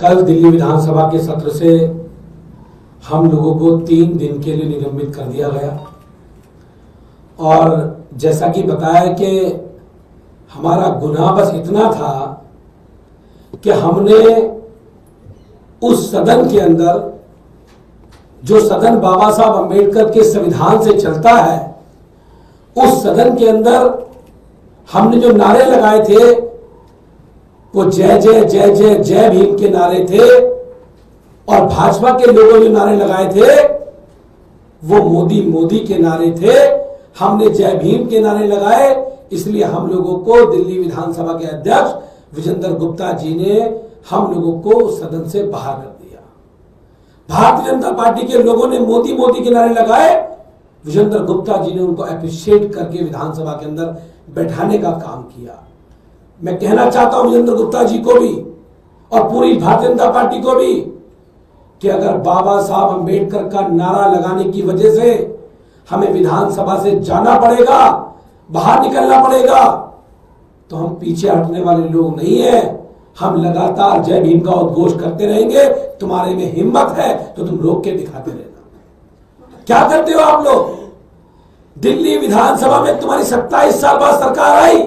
कल दिल्ली विधानसभा के सत्र से हम लोगों को 3 दिन के लिए निलंबित कर दिया गया और जैसा कि बताया कि हमारा गुनाह बस इतना था कि हमने उस सदन के अंदर, जो सदन बाबा साहब अम्बेडकर के संविधान से चलता है, उस सदन के अंदर हमने जो नारे लगाए थे वो जय जय जय जय जय भीम के नारे थे और भाजपा के लोगों ने नारे लगाए थे वो मोदी मोदी के नारे थे। हमने जय भीम के नारे लगाए, इसलिए हम लोगों को दिल्ली विधानसभा के अध्यक्ष विजेंद्र गुप्ता जी ने हम लोगों को सदन से बाहर कर दिया। भारतीय जनता पार्टी के लोगों ने मोदी मोदी के नारे लगाए, विजेंद्र गुप्ता जी ने उनको अप्रिशिएट करके विधानसभा के अंदर बैठाने का काम किया। मैं कहना चाहता हूं विजेंद्र गुप्ता जी को भी और पूरी भारतीय जनता पार्टी को भी कि अगर बाबा साहब अम्बेडकर का नारा लगाने की वजह से हमें विधानसभा से जाना पड़ेगा, बाहर निकलना पड़ेगा, तो हम पीछे हटने वाले लोग नहीं है। हम लगातार जय भीम का उद्घोष करते रहेंगे। तुम्हारे में हिम्मत है तो तुम रोक के दिखाते रहना। क्या करते हो आप लोग? दिल्ली विधानसभा में तुम्हारी 27 साल बाद सरकार आई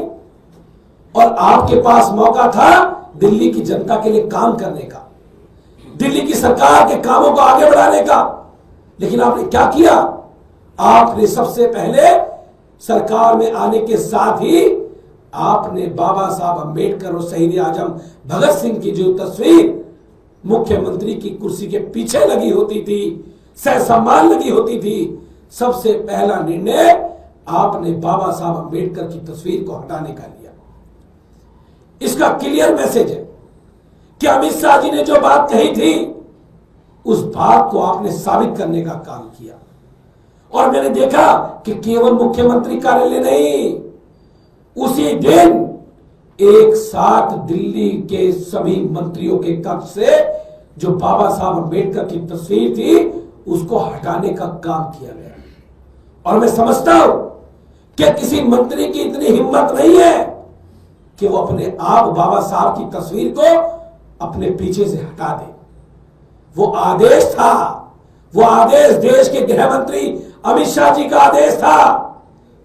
और आपके पास मौका था दिल्ली की जनता के लिए काम करने का, दिल्ली की सरकार के कामों को आगे बढ़ाने का, लेकिन आपने क्या किया? आपने सबसे पहले सरकार में आने के साथ ही आपने बाबा साहब अम्बेडकर और शहीद आजम भगत सिंह की जो तस्वीर मुख्यमंत्री की कुर्सी के पीछे लगी होती थी, सहसम्मान लगी होती थी, सबसे पहला निर्णय आपने बाबा साहब अम्बेडकर की तस्वीर को हटाने का लिया। इसका क्लियर मैसेज है कि अमित शाह जी ने जो बात कही थी उस बात को आपने साबित करने का काम किया। और मैंने देखा कि केवल मुख्यमंत्री कार्यालय नहीं, उसी दिन एक साथ दिल्ली के सभी मंत्रियों के कक्ष से जो बाबा साहब अम्बेडकर की तस्वीर थी उसको हटाने का काम किया गया। और मैं समझता हूं कि किसी मंत्री की इतनी हिम्मत नहीं है कि वो अपने आप बाबा साहब की तस्वीर को अपने पीछे से हटा दे। वो आदेश था, वो आदेश देश के गृह मंत्री अमित शाह जी का आदेश था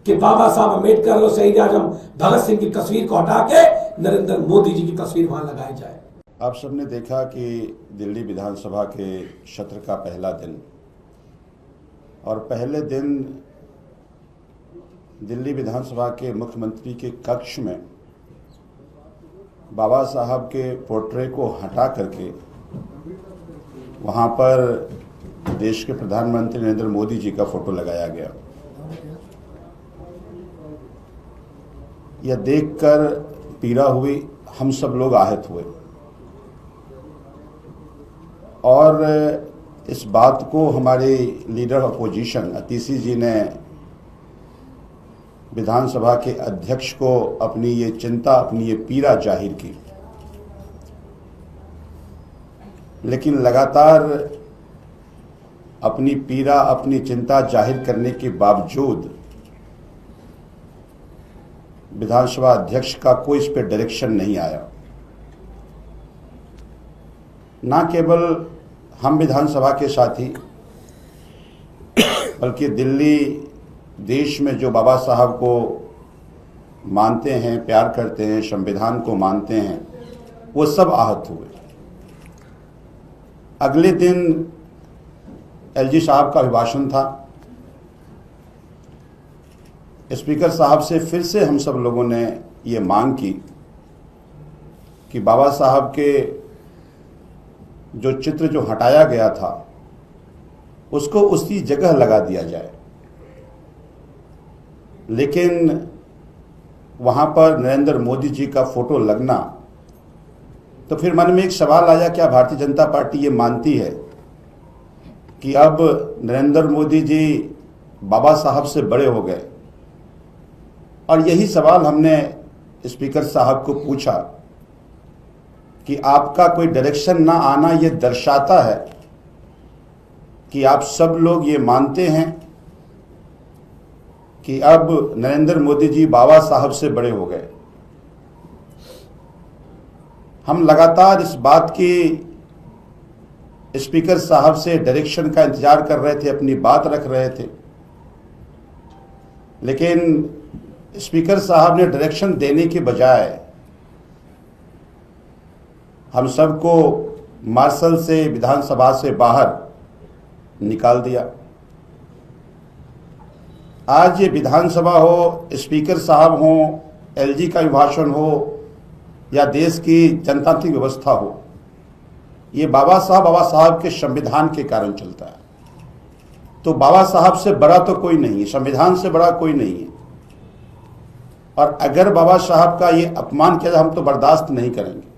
कि बाबा साहब अम्बेडकर और शहीद आजम भगत सिंह की तस्वीर को हटा के नरेंद्र मोदी जी की तस्वीर वहां लगाई जाए। आप सबने देखा कि दिल्ली विधानसभा के सत्र का पहला दिन और पहले दिन दिल्ली विधानसभा के मुख्यमंत्री के कक्ष में बाबा साहब के पोर्ट्रे को हटा करके वहां पर देश के प्रधानमंत्री नरेंद्र मोदी जी का फोटो लगाया गया। यह देखकर पीड़ा हुई, हम सब लोग आहत हुए और इस बात को हमारे लीडर अपोजिशन अतीशी जी ने विधानसभा के अध्यक्ष को अपनी ये चिंता, अपनी ये पीड़ा जाहिर की। लेकिन लगातार अपनी पीड़ा, अपनी चिंता जाहिर करने के बावजूद विधानसभा अध्यक्ष का कोई इस पर डायरेक्शन नहीं आया। ना केवल हम विधानसभा के साथी बल्कि दिल्ली देश में जो बाबा साहब को मानते हैं, प्यार करते हैं, संविधान को मानते हैं, वो सब आहत हुए। अगले दिन एलजी साहब का अभिभाषण था। स्पीकर साहब से फिर से हम सब लोगों ने ये मांग की कि बाबा साहब के जो चित्र जो हटाया गया था उसको उसी जगह लगा दिया जाए। लेकिन वहां पर नरेंद्र मोदी जी का फोटो लगना, तो फिर मन में एक सवाल आया, क्या भारतीय जनता पार्टी ये मानती है कि अब नरेंद्र मोदी जी बाबा साहब से बड़े हो गए? और यही सवाल हमने स्पीकर साहब को पूछा कि आपका कोई डायरेक्शन ना आना ये दर्शाता है कि आप सब लोग ये मानते हैं कि अब नरेंद्र मोदी जी बाबा साहब से बड़े हो गए। हम लगातार इस बात की स्पीकर साहब से डायरेक्शन का इंतजार कर रहे थे, अपनी बात रख रहे थे, लेकिन स्पीकर साहब ने डायरेक्शन देने के बजाय हम सबको मार्शल से विधानसभा से बाहर निकाल दिया। आज ये विधानसभा हो, स्पीकर साहब हो, एलजी का अभिभाषण हो या देश की जनतांत्रिक व्यवस्था हो, ये बाबा साहब के संविधान के कारण चलता है। तो बाबा साहब से बड़ा तो कोई नहीं है, संविधान से बड़ा कोई नहीं है। और अगर बाबा साहब का ये अपमान किया जाए हम तो बर्दाश्त नहीं करेंगे।